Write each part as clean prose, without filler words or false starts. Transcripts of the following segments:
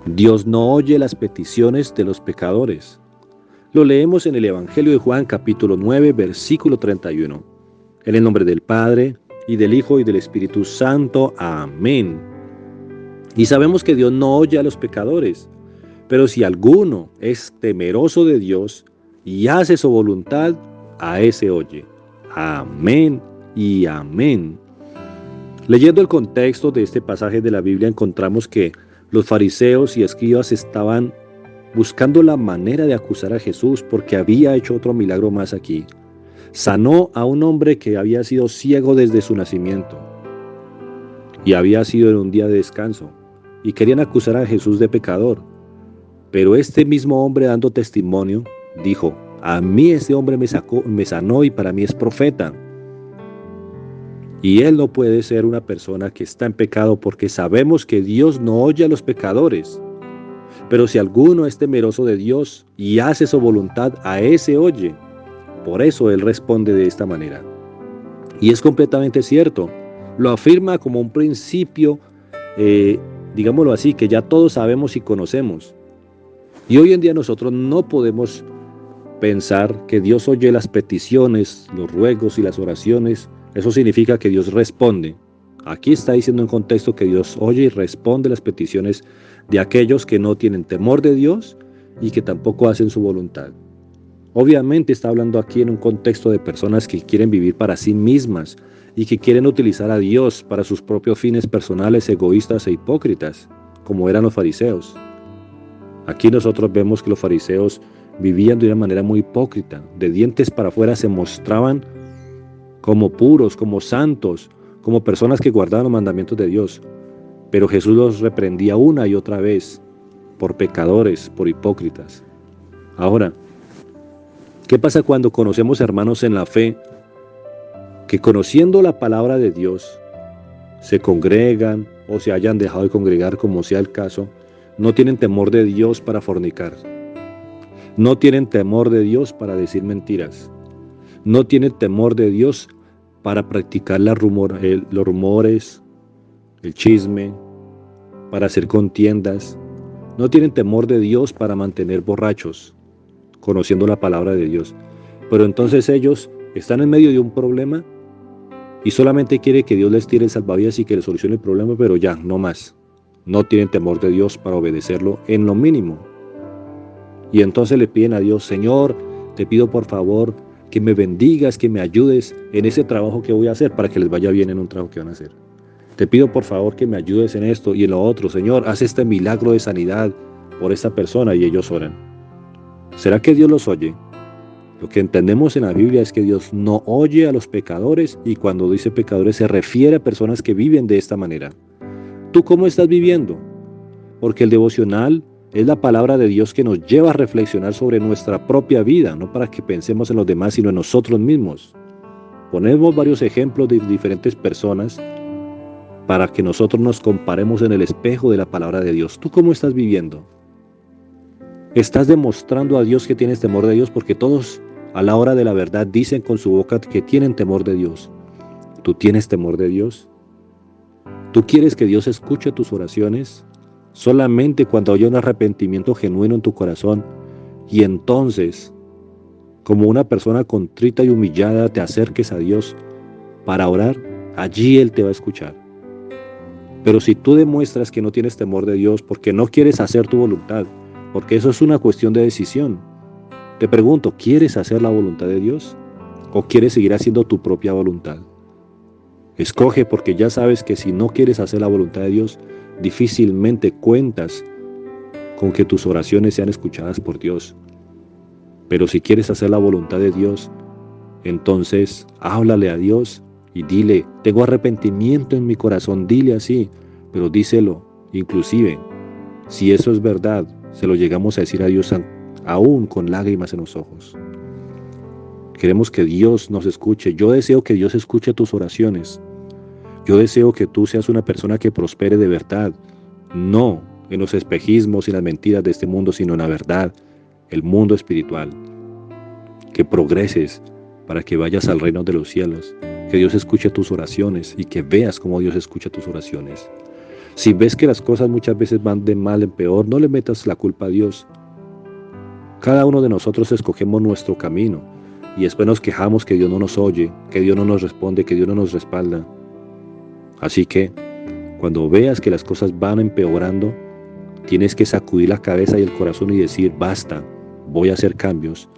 Dios no oye las peticiones de los pecadores. Lo leemos en el Evangelio de Juan capítulo 9, versículo 31. En el nombre del Padre, y del Hijo, y del Espíritu Santo. Amén. Y sabemos que Dios no oye a los pecadores, pero si alguno es temeroso de Dios y hace su voluntad, a ese oye. Amén y amén. Leyendo el contexto de este pasaje de la Biblia, encontramos que los fariseos y escribas estaban buscando la manera de acusar a Jesús porque había hecho otro milagro más aquí. Sanó a un hombre que había sido ciego desde su nacimiento y había sido en un día de descanso, y querían acusar a Jesús de pecador. Pero este mismo hombre, dando testimonio, dijo: a mí este hombre me sanó y para mí es profeta. Y él no puede ser una persona que está en pecado, porque sabemos que Dios no oye a los pecadores. Pero si alguno es temeroso de Dios y hace su voluntad, a ese oye. Por eso él responde de esta manera. Y es completamente cierto. Lo afirma como un principio, digámoslo así, que ya todos sabemos y conocemos. Y hoy en día nosotros no podemos pensar que Dios oye las peticiones, los ruegos y las oraciones. Eso significa que Dios responde. Aquí está diciendo en contexto que Dios oye y responde las peticiones de aquellos que no tienen temor de Dios y que tampoco hacen su voluntad. Obviamente está hablando aquí en un contexto de personas que quieren vivir para sí mismas y que quieren utilizar a Dios para sus propios fines personales, egoístas e hipócritas, como eran los fariseos. Aquí nosotros vemos que los fariseos vivían de una manera muy hipócrita. De dientes para afuera se mostraban como puros, como santos, como personas que guardaban los mandamientos de Dios. Pero Jesús los reprendía una y otra vez por pecadores, por hipócritas. Ahora, ¿qué pasa cuando conocemos hermanos en la fe que, conociendo la palabra de Dios, se congregan o se hayan dejado de congregar, como sea el caso, no tienen temor de Dios para fornicar, no tienen temor de Dios para decir mentiras, no tienen temor de Dios para practicar los rumores, el chisme, para hacer contiendas, no tienen temor de Dios para mantener borrachos, conociendo la palabra de Dios? Pero entonces ellos están en medio de un problema y solamente quiere que Dios les tire el salvavidas y que les solucione el problema, pero ya, no más. No tienen temor de Dios para obedecerlo en lo mínimo. Y entonces le piden a Dios: Señor, te pido por favor que me bendigas, que me ayudes en ese trabajo que voy a hacer, para que les vaya bien en un trabajo que van a hacer. Te pido por favor que me ayudes en esto y en lo otro. Señor, haz este milagro de sanidad por esta persona, y ellos oran. ¿Será que Dios los oye? Lo que entendemos en la Biblia es que Dios no oye a los pecadores, y cuando dice pecadores se refiere a personas que viven de esta manera. ¿Tú cómo estás viviendo? Porque el devocional es la palabra de Dios que nos lleva a reflexionar sobre nuestra propia vida, no para que pensemos en los demás, sino en nosotros mismos. Ponemos varios ejemplos de diferentes personas para que nosotros nos comparemos en el espejo de la palabra de Dios. ¿Tú cómo estás viviendo? ¿Estás demostrando a Dios que tienes temor de Dios? Porque todos a la hora de la verdad dicen con su boca que tienen temor de Dios. ¿Tú tienes temor de Dios? ¿Tú quieres que Dios escuche tus oraciones? Solamente cuando haya un arrepentimiento genuino en tu corazón, y entonces, como una persona contrita y humillada, te acerques a Dios para orar, allí Él te va a escuchar. Pero si tú demuestras que no tienes temor de Dios porque no quieres hacer tu voluntad, porque eso es una cuestión de decisión, te pregunto, ¿quieres hacer la voluntad de Dios o quieres seguir haciendo tu propia voluntad? Escoge, porque ya sabes que si no quieres hacer la voluntad de Dios, difícilmente cuentas con que tus oraciones sean escuchadas por Dios. Pero si quieres hacer la voluntad de Dios, entonces háblale a Dios y dile: tengo arrepentimiento en mi corazón. Dile así, pero díselo. Inclusive, si eso es verdad, se lo llegamos a decir a Dios aún con lágrimas en los ojos. Queremos que Dios nos escuche. Yo deseo que Dios escuche tus oraciones. Yo deseo que tú seas una persona que prospere de verdad, no en los espejismos y las mentiras de este mundo, sino en la verdad, el mundo espiritual. Que progreses para que vayas al reino de los cielos, que Dios escuche tus oraciones y que veas cómo Dios escucha tus oraciones. Si ves que las cosas muchas veces van de mal en peor, no le metas la culpa a Dios. Cada uno de nosotros escogemos nuestro camino y después nos quejamos que Dios no nos oye, que Dios no nos responde, que Dios no nos respalda. Así que, cuando veas que las cosas van empeorando, tienes que sacudir la cabeza y el corazón y decir, basta, voy a hacer cambios,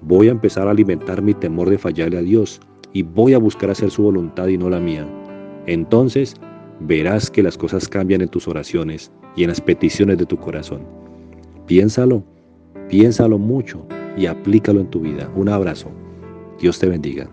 voy a empezar a alimentar mi temor de fallarle a Dios y voy a buscar hacer su voluntad y no la mía. Entonces, verás que las cosas cambian en tus oraciones y en las peticiones de tu corazón. Piénsalo, piénsalo mucho y aplícalo en tu vida. Un abrazo. Dios te bendiga.